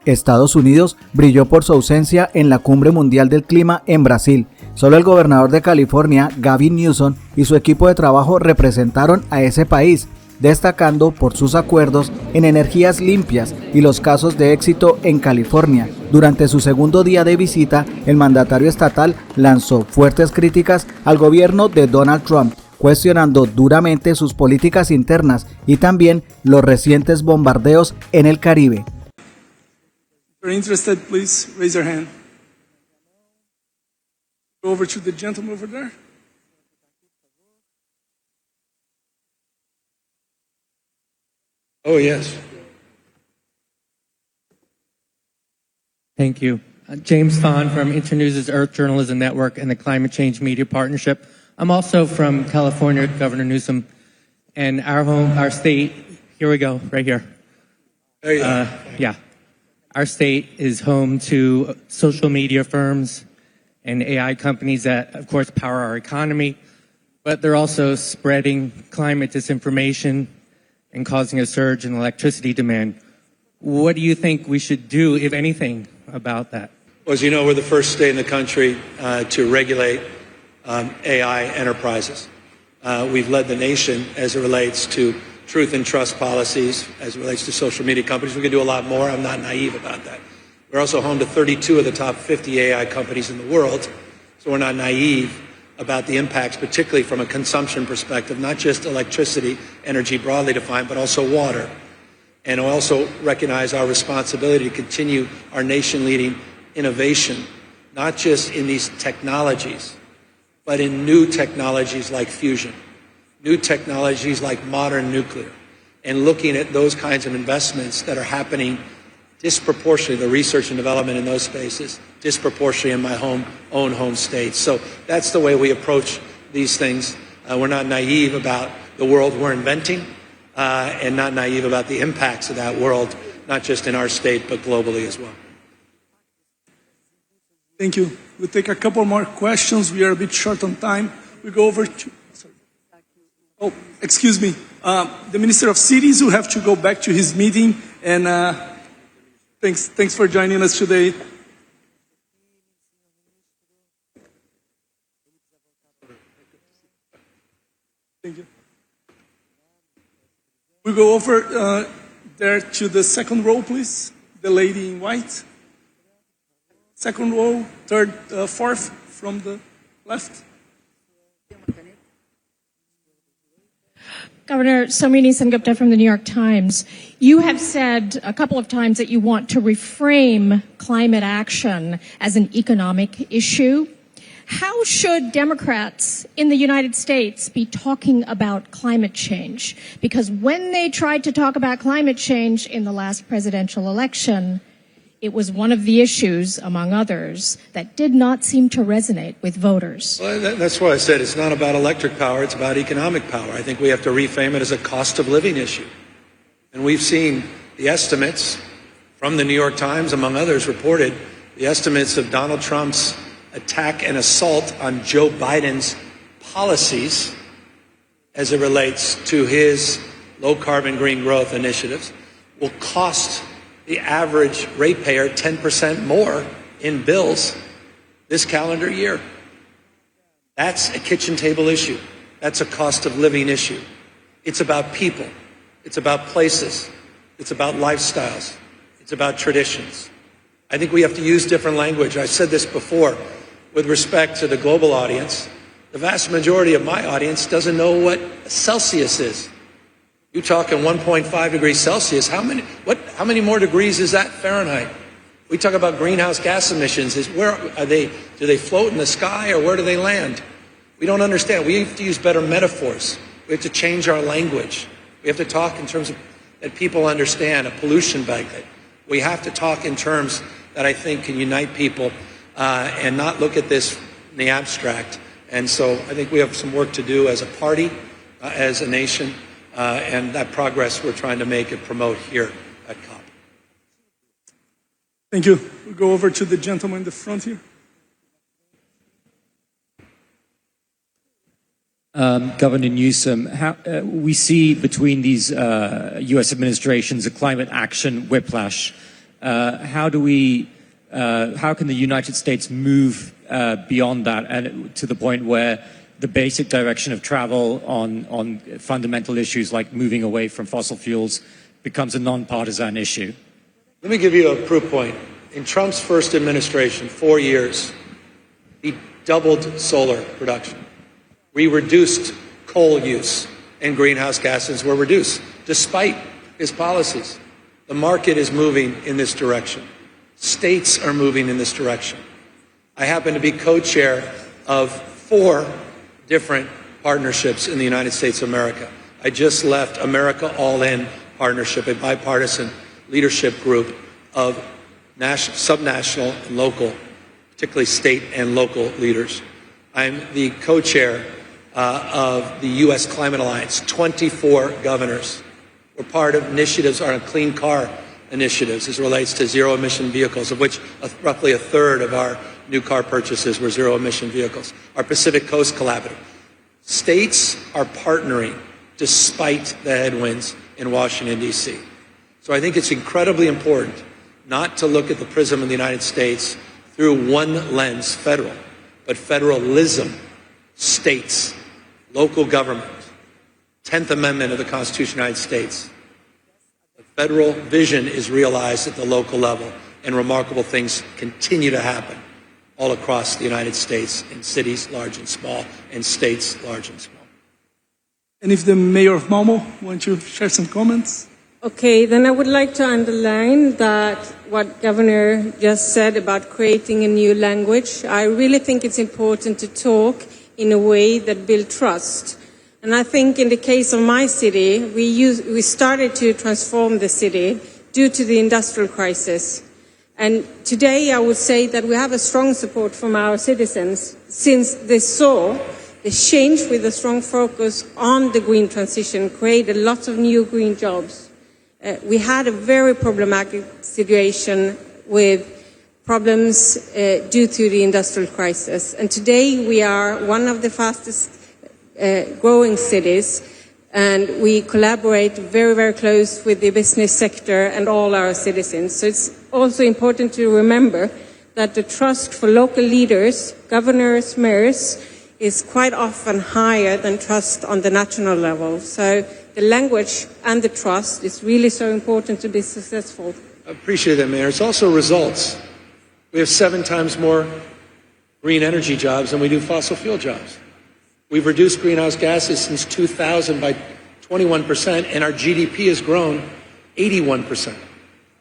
Estados Unidos brilló por su ausencia en la Cumbre Mundial del Clima en Brasil. Solo el gobernador de California, Gavin Newsom, y su equipo de trabajo representaron a ese país, destacando por sus acuerdos en energías limpias y los casos de éxito en California. Durante su segundo día de visita, el mandatario estatal lanzó fuertes críticas al gobierno de Donald Trump, cuestionando duramente sus políticas internas y también los recientes bombardeos en el Caribe. If you're interested, please raise your hand. Go over to the gentleman over there. Oh, yes. Thank you. James Fahn from Internews' Earth Journalism Network and the Climate Change Media Partnership. I'm also from California, Governor Newsom, and our state, here we go, right here. There you go. Yeah. Our state is home to social media firms and AI companies that, of course, power our economy, but they're also spreading climate disinformation and causing a surge in electricity demand. What do you think we should do, if anything, about that? Well, as you know, we're the first state in the country to regulate AI enterprises. We've led the nation as it relates to truth and trust policies, as it relates to social media companies. We can do a lot more. I'm not naive about that. We're also home to 32 of the top 50 AI companies in the world, so we're not naive about the impacts, particularly from a consumption perspective, not just electricity, energy broadly defined, but also water. And we also recognize our responsibility to continue our nation-leading innovation, not just in these technologies, but in new technologies like fusion, new technologies like modern nuclear, and looking at those kinds of investments that are happening disproportionately, the research and development in those spaces, disproportionately in my own home state. So that's the way we approach these things. We're not naive about the world we're inventing, and not naive about the impacts of that world, not just in our state, but globally as well. Thank you. We'll take a couple more questions. We are a bit short on time. We go over to... Sorry. Oh, excuse me. The Minister of Cities will have to go back to his meeting, and thanks for joining us today. Thank you. We go over there to the second row, please. The lady in white. Second row, third, fourth from the left. Governor Somini Sengupta from the New York Times. You have said a couple of times that you want to reframe climate action as an economic issue. How should Democrats in the United States be talking about climate change? Because when they tried to talk about climate change in the last presidential election, it was one of the issues, among others, that did not seem to resonate with voters. Well, that's why I said it's not about electric power, it's about economic power. I think we have to reframe it as a cost of living issue. And we've seen the estimates from the New York Times, among others, reported the estimates of Donald Trump's attack and assault on Joe Biden's policies as it relates to his low-carbon green growth initiatives will cost the average ratepayer 10% more in bills this calendar year. That's a kitchen table issue. That's a cost of living issue. It's about people. It's about places. It's about lifestyles. It's about traditions. I think we have to use different language. I said this before with respect to the global audience. The vast majority of my audience doesn't know what Celsius is. You talking 1.5 degrees Celsius. How many more degrees is that Fahrenheit? We talk about greenhouse gas emissions. Where are they? Do they float in the sky or where do they land? We don't understand. We have to use better metaphors. We have to change our language. We have to talk in terms of that people understand, a pollution bucket. We have to talk in terms that I think can unite people and not look at this in the abstract. And so I think we have some work to do as a party, as a nation, and that progress we're trying to make and promote here at COP. Thank you. We'll go over to the gentleman in the front here. Governor Newsom, we see between these U.S. administrations a climate action whiplash. how can the United States move beyond that and to the point where the basic direction of travel on fundamental issues like moving away from fossil fuels becomes a non-partisan issue? Let me give you a proof point. In Trump's first administration, 4 years, he doubled solar production. We reduced coal use and greenhouse gases were reduced, despite his policies. The market is moving in this direction. States are moving in this direction. I happen to be co-chair of 4 different partnerships in the United States of America. I just left America All In Partnership, a bipartisan leadership group of subnational and local, particularly state and local leaders. I'm the co-chair of the U.S. Climate Alliance, 24 governors. We're part of initiatives, our clean car initiatives as it relates to zero-emission vehicles, of which roughly a third of our new car purchases were zero-emission vehicles. Our Pacific Coast Collaborative. States are partnering despite the headwinds in Washington, D.C. So I think it's incredibly important not to look at the prism of the United States through one lens, federal, but federalism, states, local government, 10th Amendment of the Constitution of the United States. The federal vision is realized at the local level, and remarkable things continue to happen all across the United States in cities large and small and states large and small. And if the mayor of Malmo wants to share some comments? Okay, then I would like to underline that what Governor just said about creating a new language. I really think it's important to talk in a way that builds trust. And I think in the case of my city, we started to transform the city due to the industrial crisis. And today I would say that we have a strong support from our citizens since they saw the change with a strong focus on the green transition, created lots of new green jobs. We had a very problematic situation with problems due to the industrial crisis. And today we are one of the fastest growing cities, and we collaborate very, very close with the business sector and all our citizens. So it's also important to remember that the trust for local leaders, governors, mayors, is quite often higher than trust on the national level. So the language and the trust is really so important to be successful. I appreciate that, Mayor. It's also results. We have 7 times more green energy jobs than we do fossil fuel jobs. We've reduced greenhouse gases since 2000 by 21%, and our GDP has grown 81%.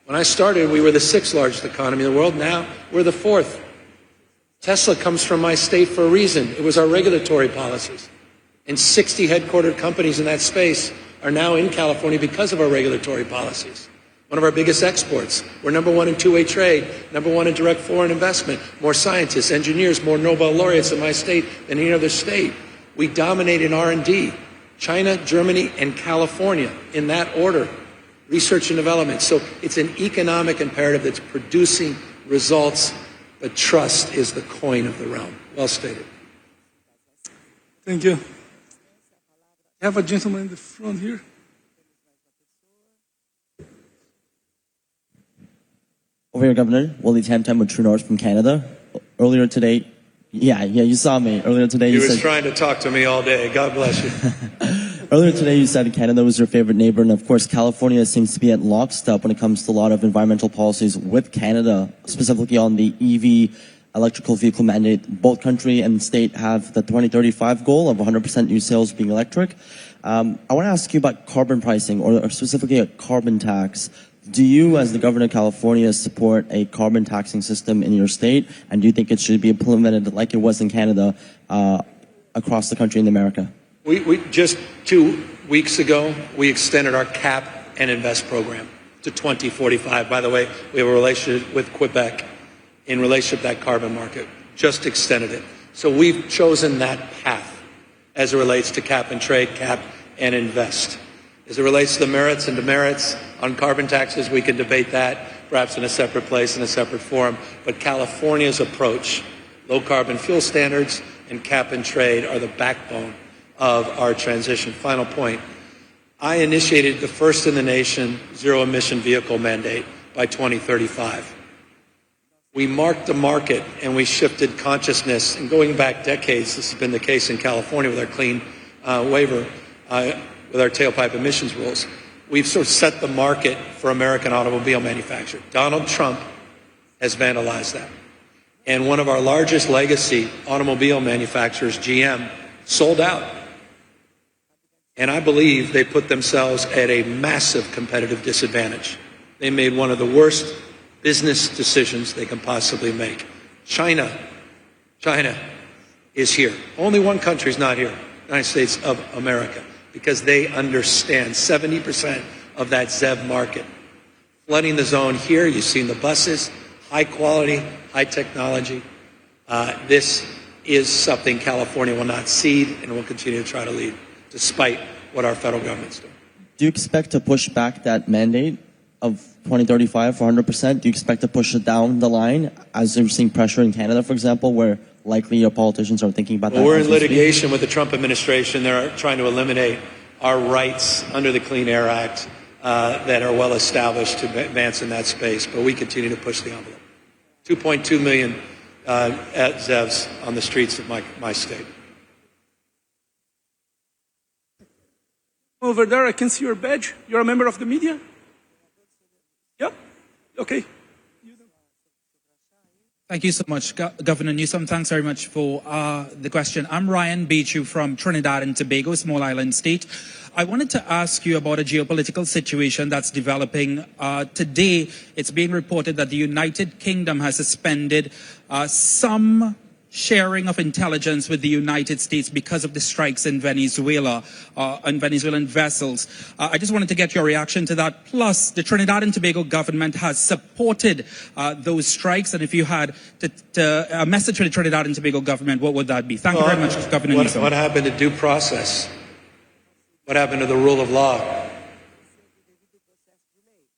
When I started, we were the 6th largest economy in the world. Now we're the 4th. Tesla comes from my state for a reason. It was our regulatory policies. And 60 headquartered companies in that space are now in California because of our regulatory policies. One of our biggest exports. We're number 1 in two-way trade, number 1 in direct foreign investment, more scientists, engineers, more Nobel laureates in my state than any other state. We dominate in R&D. China, Germany, and California, in that order. Research and development. So it's an economic imperative that's producing results, but trust is the coin of the realm. Well stated. Thank you. I have a gentleman in the front here. Over here, Governor. Willie Tam with True North from Canada. Earlier today, you saw me. Earlier today, He was trying to talk to me all day. God bless you. Earlier today, you said Canada was your favorite neighbor, and of course, California seems to be at lockstep when it comes to a lot of environmental policies with Canada, specifically on the EV electrical vehicle mandate. Both country and state have the 2035 goal of 100% new sales being electric. I want to ask you about carbon pricing, or specifically a carbon tax. Do you, as the governor of California, support a carbon taxing system in your state? And do you think it should be implemented like it was in Canada across the country in America? We just 2 weeks ago, we extended our cap and invest program to 2045. By the way, we have a relationship with Quebec in relationship to that carbon market. Just extended it. So we've chosen that path as it relates to cap and trade, cap and invest. As it relates to the merits and demerits on carbon taxes, we can debate that perhaps in a separate place, in a separate forum. But California's approach, low carbon fuel standards and cap and trade, are the backbone of our transition. Final point. I initiated the first in the nation zero emission vehicle mandate by 2035. We marked the market and we shifted consciousness, and going back decades, this has been the case in California with our clean waiver, with our tailpipe emissions rules. We've sort of set the market for American automobile manufacture. Donald Trump has vandalized that. And one of our largest legacy automobile manufacturers, GM, sold out. And I believe they put themselves at a massive competitive disadvantage. They made one of the worst business decisions they can possibly make. China is here. Only one country is not here, the United States of America, because they understand 70% of that ZEV market. Flooding the zone here, you've seen the buses, high quality, high technology. This is something California will not cede and will continue to try to lead, despite what our federal government's doing. Do you expect to push back that mandate of 2035 for 100%? Do you expect to push it down the line, as you're seeing pressure in Canada, for example, where likely your politicians are thinking about that? Well, we're in litigation with the Trump administration. They're trying to eliminate our rights under the Clean Air Act that are well established to advance in that space, but we continue to push the envelope. 2.2 million ZEVs on the streets of my state. Over there, I can see your badge. You're a member of the media? Yep. Okay. Thank you so much, Governor Newsom. Thanks very much for the question. I'm Ryan Beechu from Trinidad and Tobago, small island state. I wanted to ask you about a geopolitical situation that's developing. Today, it's being reported that the United Kingdom has suspended some sharing of intelligence with the United States because of the strikes in Venezuela, on Venezuelan vessels. I just wanted to get your reaction to that. Plus, the Trinidad and Tobago government has supported those strikes. And if you had a message for the Trinidad and Tobago government, what would that be? Thank you very much, Governor Newsom. What happened to due process? What happened to the rule of law?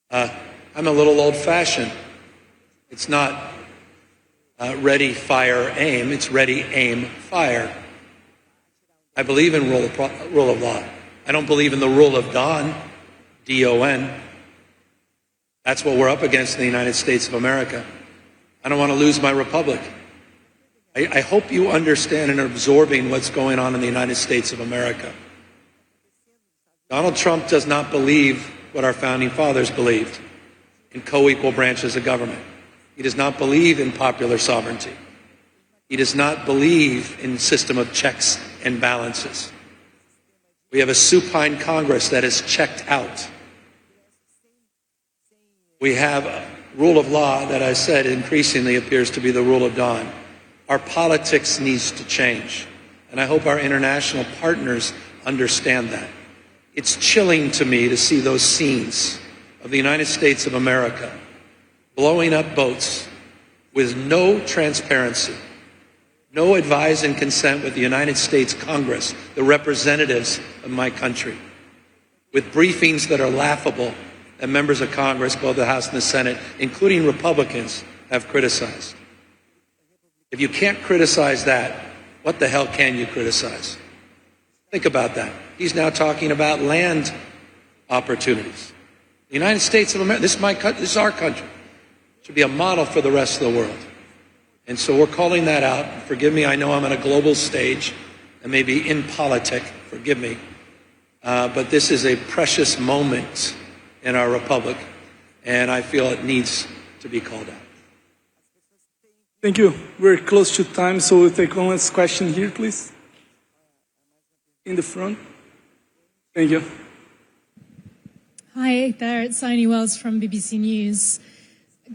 I'm a little old-fashioned. It's not ready, fire, aim. It's ready, aim, fire. I believe in rule of law. I don't believe in the rule of Don, D-O-N. That's what we're up against in the United States of America. I don't want to lose my republic. I hope you understand and are absorbing what's going on in the United States of America. Donald Trump does not believe what our founding fathers believed, in co-equal branches of government. He does not believe in popular sovereignty. He does not believe in a system of checks and balances. We have a supine Congress that is checked out. We have a rule of law that I said increasingly appears to be the rule of Don. Our politics needs to change, and I hope our international partners understand that. It's chilling to me to see those scenes of the United States of America blowing up boats with no transparency, no advise and consent with the United States Congress, the representatives of my country, with briefings that are laughable that members of Congress, both the House and the Senate, including Republicans, have criticized. If you can't criticize that, what the hell can you criticize? Think about that. He's now talking about land opportunities. The United States of America, this is our country. Should be a model for the rest of the world. And so we're calling that out. Forgive me, I know I'm on a global stage and maybe in politic, forgive me. But this is a precious moment in our republic, and I feel it needs to be called out. Thank you. We're close to time, so we'll take one last question here, please. In the front. Thank you. Hi there, it's Sony Wells from BBC News.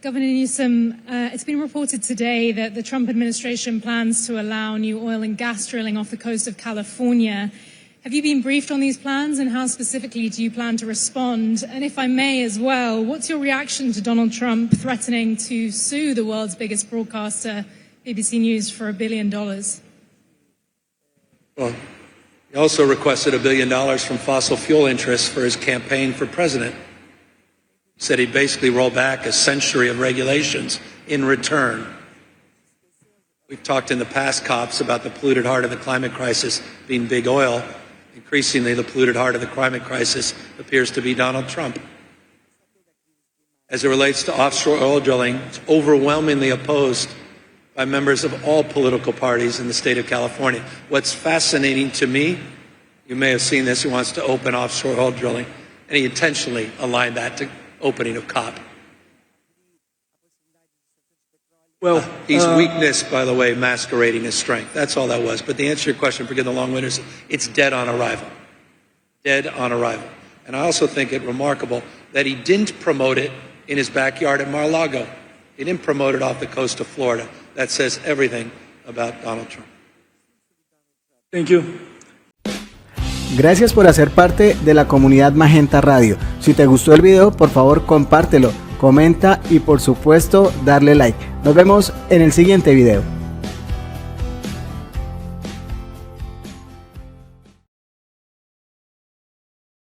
Governor Newsom, it's been reported today that the Trump administration plans to allow new oil and gas drilling off the coast of California. Have you been briefed on these plans, and how specifically do you plan to respond? And if I may as well, what's your reaction to Donald Trump threatening to sue the world's biggest broadcaster, BBC News, for $1 billion? Well, he also requested $1 billion from fossil fuel interests for his campaign for president. He said he'd basically roll back a century of regulations in return. We've talked in the past, COPs, about the polluted heart of the climate crisis being big oil. Increasingly, the polluted heart of the climate crisis appears to be Donald Trump. as it relates to offshore oil drilling, it's overwhelmingly opposed by members of all political parties in the state of California. What's fascinating to me, you may have seen this, he wants to open offshore oil drilling, and he intentionally aligned that to opening of COP. Well, He's weakness, by the way, masquerading as strength. That's all that was. But to answer your question, forgive the long winters, it's dead on arrival. Dead on arrival. And I also think it remarkable that he didn't promote it in his backyard at Mar-a-Lago. He didn't promote it off the coast of Florida. That says everything about Donald Trump. thank you. Gracias por hacer parte de la comunidad Magenta Radio. Si te gustó el video, por favor compártelo, comenta y por supuesto darle like. Nos vemos en el siguiente video.